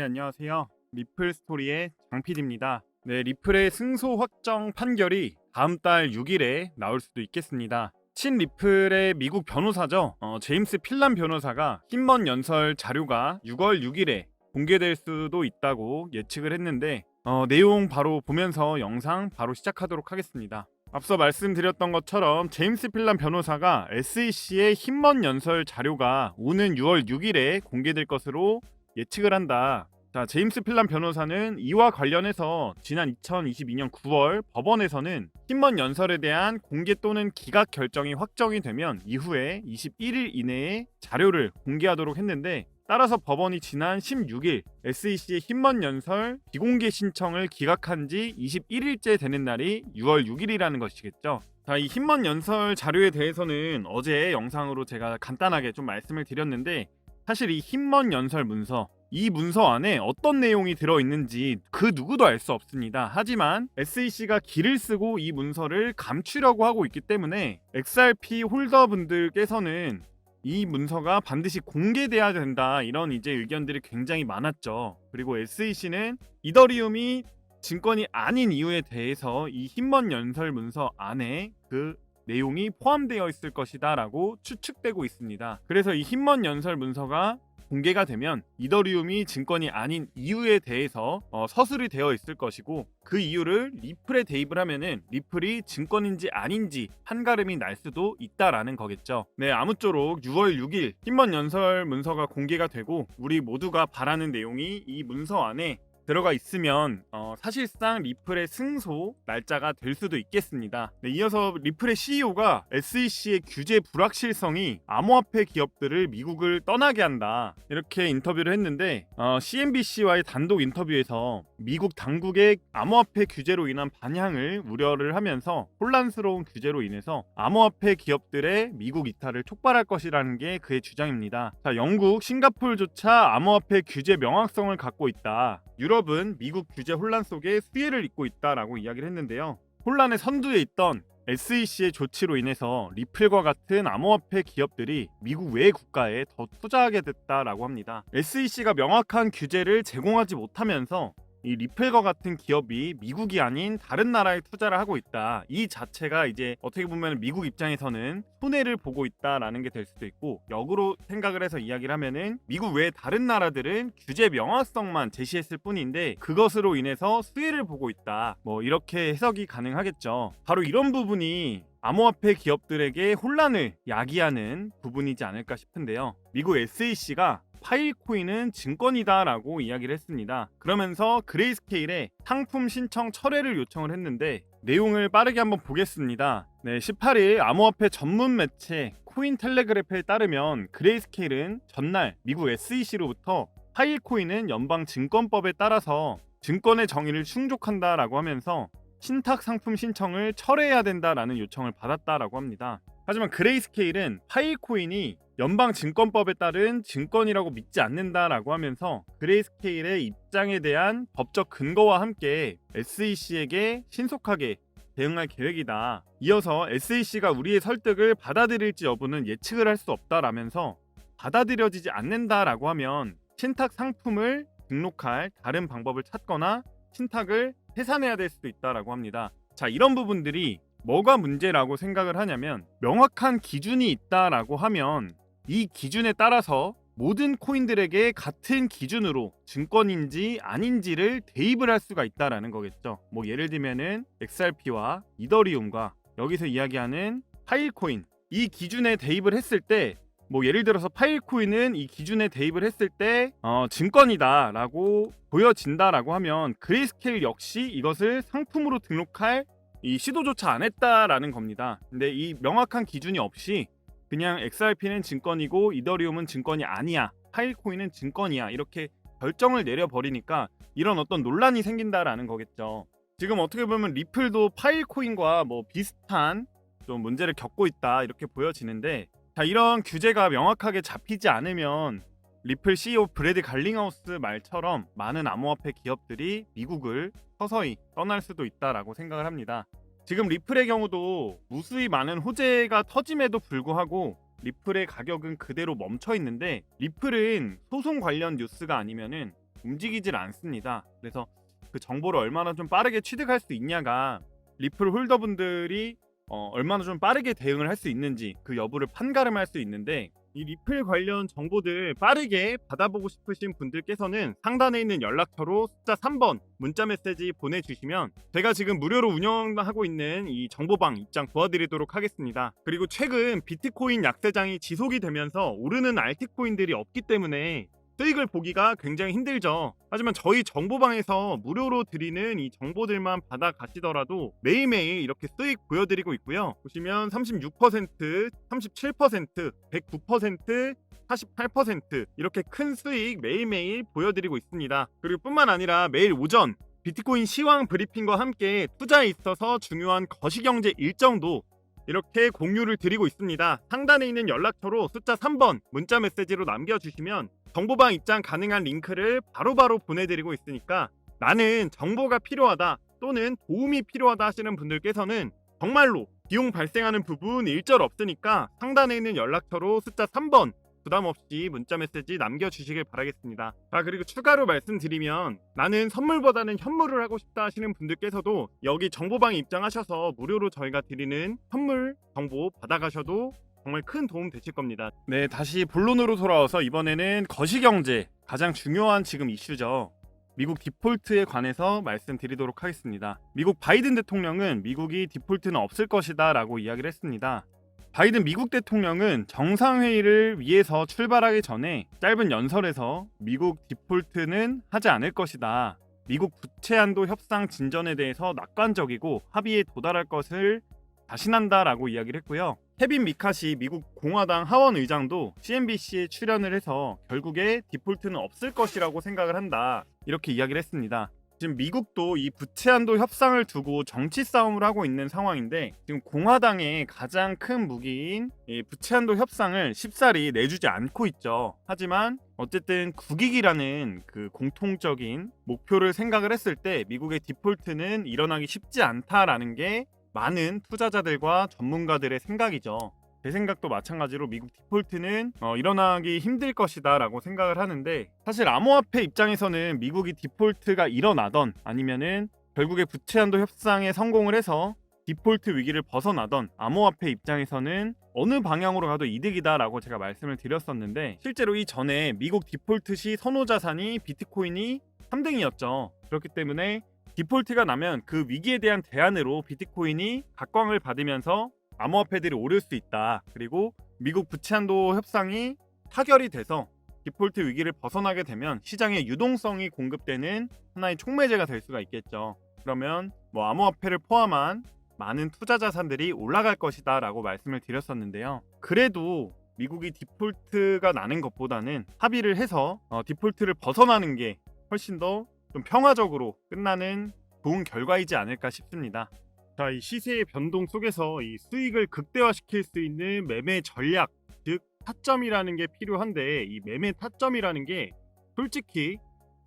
안녕하세요. 리플 스토리의 장PD입니다. 네, 리플의 승소 확정 판결이 다음 달 6일에 나올 수도 있겠습니다. 친 리플의 미국 변호사죠. 제임스 필란 변호사가 힘먼 연설 자료가 6월 6일에 공개될 수도 있다고 예측을 했는데 내용 바로 보면서 영상 바로 시작하도록 하겠습니다. 앞서 말씀드렸던 것처럼 제임스 필란 변호사가 SEC의 힘먼 연설 자료가 오는 6월 6일에 공개될 것으로 예측을 한다. 자, 제임스 필란 변호사는 이와 관련해서 지난 2022년 9월 법원에서는 힘먼 연설에 대한 공개 또는 기각 결정이 확정이 되면 이후에 21일 이내에 자료를 공개하도록 했는데, 따라서 법원이 지난 16일 SEC의 힘먼 연설 비공개 신청을 기각한 지 21일째 되는 날이 6월 6일이라는 것이겠죠. 자, 이 힘먼 연설 자료에 대해서는 어제 영상으로 제가 간단하게 좀 말씀을 드렸는데, 사실 이 힘먼 연설 문서, 이 문서 안에 어떤 내용이 들어있는지 그 누구도 알 수 없습니다. 하지만 SEC가 기를 쓰고 이 문서를 감추려고 하고 있기 때문에 XRP 홀더분들께서는 이 문서가 반드시 공개돼야 된다, 이런 이제 의견들이 굉장히 많았죠. 그리고 SEC는 이더리움이 증권이 아닌 이유에 대해서 이 힘먼 연설 문서 안에 그 내용이 포함되어 있을 것이다 라고 추측되고 있습니다. 그래서 이 힘먼 연설 문서가 공개가 되면 이더리움이 증권이 아닌 이유에 대해서 서술이 되어 있을 것이고, 그 이유를 리플에 대입을 하면은 리플이 증권인지 아닌지 판가름이 날 수도 있다라는 거겠죠. 네, 아무쪼록 6월 6일 힘먼 연설 문서가 공개가 되고 우리 모두가 바라는 내용이 이 문서 안에 들어가 있으면 사실상 리플의 승소 날짜가 될 수도 있겠습니다. 네, 이어서 리플의 CEO가 SEC의 규제 불확실성이 암호화폐 기업들을 미국을 떠나게 한다, 이렇게 인터뷰를 했는데, CNBC와의 단독 인터뷰에서 미국 당국의 암호화폐 규제로 인한 반향을 우려를 하면서 혼란스러운 규제로 인해서 암호화폐 기업들의 미국 이탈을 촉발할 것이라는 게 그의 주장입니다. 자, 영국, 싱가포르조차 암호화폐 규제 명확성을 갖고 있다. 유럽은 미국 규제 혼란 속에 수혜를 입고 있다라고 이야기를 했는데요. 혼란의 선두에 있던 SEC의 조치로 인해서 리플과 같은 암호화폐 기업들이 미국 외 국가에 더 투자하게 됐다라고 합니다. SEC가 명확한 규제를 제공하지 못하면서 이 리플과 같은 기업이 미국이 아닌 다른 나라에 투자를 하고 있다, 이 자체가 이제 어떻게 보면 미국 입장에서는 손해를 보고 있다라는 게 될 수도 있고, 역으로 생각을 해서 이야기를 하면은 미국 외 다른 나라들은 규제 명확성만 제시했을 뿐인데 그것으로 인해서 수혜를 보고 있다, 뭐 이렇게 해석이 가능하겠죠. 바로 이런 부분이 암호화폐 기업들에게 혼란을 야기하는 부분이지 않을까 싶은데요. 미국 SEC가 파일코인은 증권이다 라고 이야기를 했습니다. 그러면서 그레이스케일에 상품 신청 철회를 요청을 했는데, 내용을 빠르게 한번 보겠습니다. 네, 18일 암호화폐 전문 매체 코인텔레그래프에 따르면 그레이스케일은 전날 미국 SEC로부터 파일코인은 연방증권법에 따라서 증권의 정의를 충족한다라고 하면서 신탁 상품 신청을 철회해야 된다라는 요청을 받았다라고 합니다. 하지만 그레이스케일은 파일코인이 연방증권법에 따른 증권이라고 믿지 않는다라고 하면서 그레이스케일의 입장에 대한 법적 근거와 함께 SEC에게 신속하게 대응할 계획이다. 이어서 SEC가 우리의 설득을 받아들일지 여부는 예측을 할 수 없다라면서 받아들여지지 않는다라고 하면 신탁 상품을 등록할 다른 방법을 찾거나 신탁을 해산해야 될 수도 있다라고 합니다. 자, 이런 부분들이 뭐가 문제라고 생각을 하냐면, 명확한 기준이 있다라고 하면 이 기준에 따라서 모든 코인들에게 같은 기준으로 증권인지 아닌지를 대입을 할 수가 있다라는 거겠죠. 뭐 예를 들면은 XRP와 이더리움과 여기서 이야기하는 파일코인, 이 기준에 대입을 했을 때, 뭐 예를 들어서 파일코인은 이 기준에 대입을 했을 때 증권이다 라고 보여진다라고 하면 그레이스케일 역시 이것을 상품으로 등록할 이 시도조차 안 했다라는 겁니다. 근데 이 명확한 기준이 없이 그냥 XRP는 증권이고 이더리움은 증권이 아니야, 파일코인은 증권이야, 이렇게 결정을 내려버리니까 이런 어떤 논란이 생긴다라는 거겠죠. 지금 어떻게 보면 리플도 파일코인과 뭐 비슷한 좀 문제를 겪고 있다, 이렇게 보여지는데, 자, 이런 규제가 명확하게 잡히지 않으면 리플 CEO 브래드 갈링하우스 말처럼 많은 암호화폐 기업들이 미국을 서서히 떠날 수도 있다라고 생각을 합니다. 지금 리플의 경우도 무수히 많은 호재가 터짐에도 불구하고 리플의 가격은 그대로 멈춰 있는데, 리플은 소송 관련 뉴스가 아니면은 움직이질 않습니다. 그래서 그 정보를 얼마나 좀 빠르게 취득할 수 있냐가 리플 홀더분들이 얼마나 좀 빠르게 대응을 할 수 있는지 그 여부를 판가름할 수 있는데, 이 리플 관련 정보들 빠르게 받아보고 싶으신 분들께서는 상단에 있는 연락처로 숫자 3번 문자 메시지 보내주시면 제가 지금 무료로 운영하고 있는 이 정보방 입장 도와드리도록 하겠습니다. 그리고 최근 비트코인 약세장이 지속이 되면서 오르는 알트코인들이 없기 때문에 수익을 보기가 굉장히 힘들죠. 하지만 저희 정보방에서 무료로 드리는 이 정보들만 받아가시더라도 매일매일 이렇게 수익 보여드리고 있고요. 보시면 36%, 37%, 109%, 48% 이렇게 큰 수익 매일매일 보여드리고 있습니다. 그리고 뿐만 아니라 매일 오전 비트코인 시황 브리핑과 함께 투자에 있어서 중요한 거시경제 일정도 이렇게 공유를 드리고 있습니다. 상단에 있는 연락처로 숫자 3번 문자 메시지로 남겨주시면 정보방 입장 가능한 링크를 바로바로 보내드리고 있으니까 나는 정보가 필요하다 또는 도움이 필요하다 하시는 분들께서는 정말로 비용 발생하는 부분 일절 없으니까 상단에 있는 연락처로 숫자 3번 부담없이 문자 메시지 남겨주시길 바라겠습니다. 그리고 추가로 말씀드리면 나는 선물보다는 현물을 하고 싶다 하시는 분들께서도 여기 정보방에 입장하셔서 무료로 저희가 드리는 선물 정보 받아가셔도 정말 큰 도움 되실 겁니다. 네, 다시 본론으로 돌아와서 이번에는 거시경제 가장 중요한 지금 이슈죠. 미국 디폴트에 관해서 말씀드리도록 하겠습니다. 미국 바이든 대통령은 미국이 디폴트는 없을 것이다 라고 이야기를 했습니다. 바이든 미국 대통령은 정상회의를 위해서 출발하기 전에 짧은 연설에서 미국 디폴트는 하지 않을 것이다, 미국 부채 한도 협상 진전에 대해서 낙관적이고 합의에 도달할 것을 자신한다라고 이야기를 했고요. 케빈 미카시 미국 공화당 하원 의장도 CNBC에 출연을 해서 결국에 디폴트는 없을 것이라고 생각을 한다, 이렇게 이야기를 했습니다. 지금 미국도 이 부채 한도 협상을 두고 정치 싸움을 하고 있는 상황인데, 지금 공화당의 가장 큰 무기인 이 부채 한도 협상을 쉽사리 내주지 않고 있죠. 하지만 어쨌든 국익이라는 그 공통적인 목표를 생각을 했을 때 미국의 디폴트는 일어나기 쉽지 않다라는 게 많은 투자자들과 전문가들의 생각이죠. 제 생각도 마찬가지로 미국 디폴트는 일어나기 힘들 것이다 라고 생각을 하는데, 사실 암호화폐 입장에서는 미국이 디폴트가 일어나던 아니면은 결국에 부채 한도 협상에 성공을 해서 디폴트 위기를 벗어나던 암호화폐 입장에서는 어느 방향으로 가도 이득이다 라고 제가 말씀을 드렸었는데, 실제로 이전에 미국 디폴트 시 선호자산이 비트코인이 3등이었죠. 그렇기 때문에 디폴트가 나면 그 위기에 대한 대안으로 비트코인이 각광을 받으면서 암호화폐들이 오를 수 있다. 그리고 미국 부채 한도 협상이 타결이 돼서 디폴트 위기를 벗어나게 되면 시장의 유동성이 공급되는 하나의 촉매제가 될 수가 있겠죠. 그러면 암호화폐를 포함한 많은 투자 자산들이 올라갈 것이다 라고 말씀을 드렸었는데요. 그래도 미국이 디폴트가 나는 것보다는 합의를 해서 디폴트를 벗어나는 게 훨씬 더 좀 평화적으로 끝나는 좋은 결과이지 않을까 싶습니다. 자, 이 시세의 변동 속에서 이 수익을 극대화시킬 수 있는 매매 전략, 즉 타점이라는 게 필요한데, 이 매매 타점이라는 게 솔직히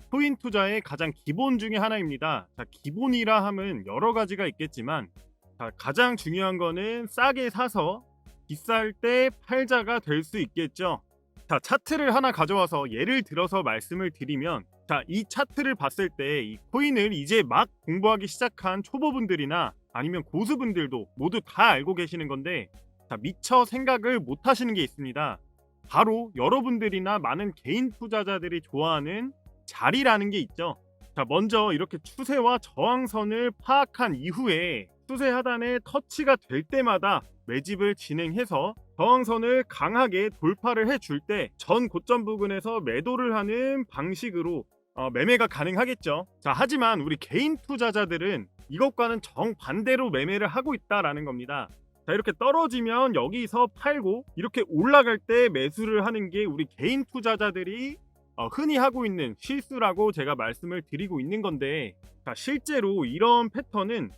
코인 투자의 가장 기본 중에 하나입니다. 자, 기본이라 함은 여러 가지가 있겠지만, 자, 가장 중요한 거는 싸게 사서 비쌀 때 팔자가 될 수 있겠죠. 자, 차트를 하나 가져와서 예를 들어서 말씀을 드리면, 자, 이 차트를 봤을 때 이 코인을 이제 막 공부하기 시작한 초보분들이나 아니면 고수분들도 모두 다 알고 계시는 건데, 자, 미처 생각을 못 하시는 게 있습니다. 바로 여러분들이나 많은 개인 투자자들이 좋아하는 자리라는 게 있죠. 자, 먼저 이렇게 추세와 저항선을 파악한 이후에 추세 하단에 터치가 될 때마다 매집을 진행해서 저항선을 강하게 돌파를 해줄 때 전 고점 부근에서 매도를 하는 방식으로 매매가 가능하겠죠. 자, 하지만 우리 개인 투자자들은 이것과는 정반대로 매매를 하고 있다라는 겁니다. 자, 이렇게 떨어지면 여기서 팔고 이렇게 올라갈 때 매수를 하는 게 우리 개인 투자자들이 흔히 하고 있는 실수라고 제가 말씀을 드리고 있는 건데, 자, 실제로 이런 패턴은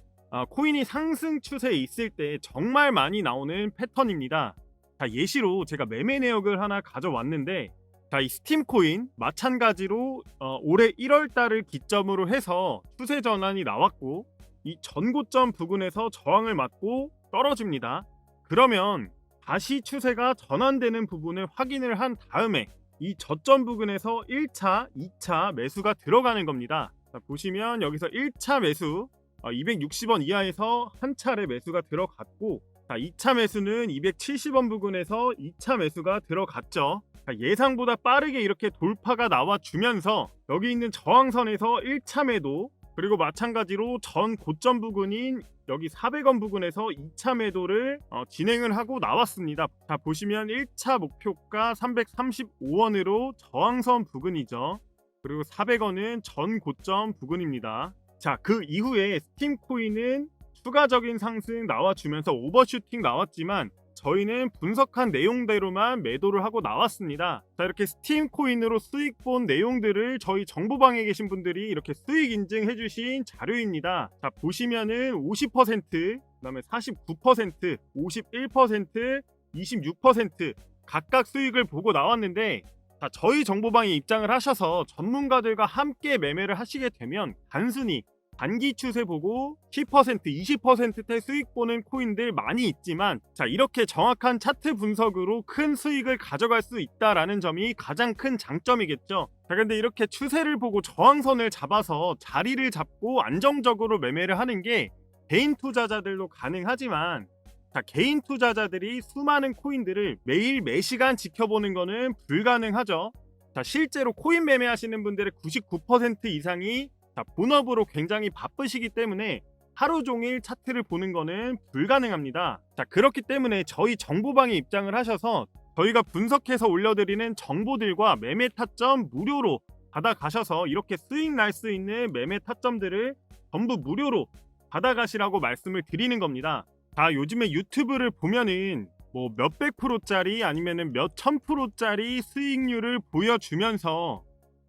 코인이 상승 추세에 있을 때 정말 많이 나오는 패턴입니다. 자, 예시로 제가 매매 내역을 하나 가져왔는데, 자, 이 스팀 코인 마찬가지로 올해 1월 달을 기점으로 해서 추세 전환이 나왔고 이 전고점 부근에서 저항을 맞고 떨어집니다. 그러면 다시 추세가 전환되는 부분을 확인을 한 다음에 이 저점 부근에서 1차, 2차 매수가 들어가는 겁니다. 자, 보시면 여기서 1차 매수 260원 이하에서 한 차례 매수가 들어갔고, 자, 2차 매수는 270원 부근에서 2차 매수가 들어갔죠. 자, 예상보다 빠르게 이렇게 돌파가 나와주면서 여기 있는 저항선에서 1차 매도, 그리고 마찬가지로 전 고점 부근인 여기 400원 부근에서 2차 매도를 진행을 하고 나왔습니다. 자, 보시면 1차 목표가 335원으로 저항선 부근이죠. 그리고 400원은 전 고점 부근입니다. 자, 그 이후에 스팀 코인은 추가적인 상승 나와주면서 오버슈팅 나왔지만 저희는 분석한 내용대로만 매도를 하고 나왔습니다. 자, 이렇게 스팀 코인으로 수익 본 내용들을 저희 정보방에 계신 분들이 이렇게 수익 인증해 주신 자료입니다. 자, 보시면은 50%, 그다음에 49%, 51%, 26% 각각 수익을 보고 나왔는데, 자, 저희 정보방에 입장을 하셔서 전문가들과 함께 매매를 하시게 되면 단순히 단기 추세 보고 10%, 20%대 수익 보는 코인들 많이 있지만, 자, 이렇게 정확한 차트 분석으로 큰 수익을 가져갈 수 있다라는 점이 가장 큰 장점이겠죠. 자, 근데 이렇게 추세를 보고 저항선을 잡아서 자리를 잡고 안정적으로 매매를 하는 게 개인 투자자들도 가능하지만, 자, 개인 투자자들이 수많은 코인들을 매일 매시간 지켜보는 거는 불가능하죠. 자, 실제로 코인 매매하시는 분들의 99% 이상이 본업으로 굉장히 바쁘시기 때문에 하루 종일 차트를 보는 거는 불가능합니다. 자, 그렇기 때문에 저희 정보방에 입장을 하셔서 저희가 분석해서 올려드리는 정보들과 매매 타점 무료로 받아가셔서 이렇게 수익 날 수 있는 매매 타점들을 전부 무료로 받아가시라고 말씀을 드리는 겁니다. 자, 요즘에 유튜브를 보면은 뭐 몇백 프로짜리 아니면은 몇천 프로짜리 수익률을 보여주면서,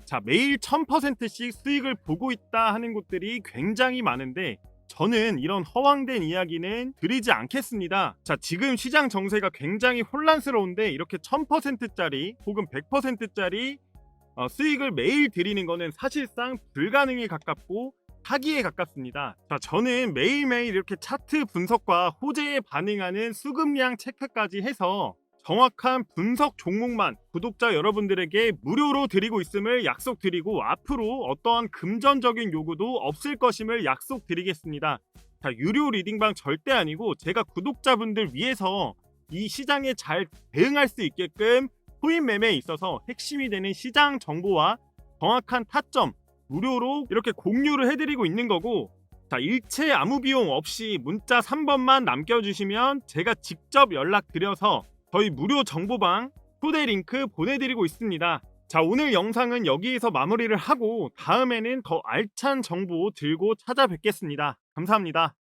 자, 매일 1000%씩 수익을 보고 있다 하는 곳들이 굉장히 많은데 저는 이런 허황된 이야기는 드리지 않겠습니다. 자, 지금 시장 정세가 굉장히 혼란스러운데 이렇게 1000%짜리 혹은 100%짜리 수익을 매일 드리는 거는 사실상 불가능에 가깝고 사기에 가깝습니다. 자, 저는 매일매일 이렇게 차트 분석과 호재에 반응하는 수급량 체크까지 해서 정확한 분석 종목만 구독자 여러분들에게 무료로 드리고 있음을 약속드리고, 앞으로 어떠한 금전적인 요구도 없을 것임을 약속드리겠습니다. 자, 유료 리딩방 절대 아니고 제가 구독자분들 위해서 이 시장에 잘 대응할 수 있게끔 코인 매매에 있어서 핵심이 되는 시장 정보와 정확한 타점 무료로 이렇게 공유를 해드리고 있는 거고, 자, 일체 아무 비용 없이 문자 3번만 남겨주시면 제가 직접 연락드려서 저희 무료 정보방 초대 링크 보내드리고 있습니다. 자, 오늘 영상은 여기에서 마무리를 하고 다음에는 더 알찬 정보 들고 찾아뵙겠습니다. 감사합니다.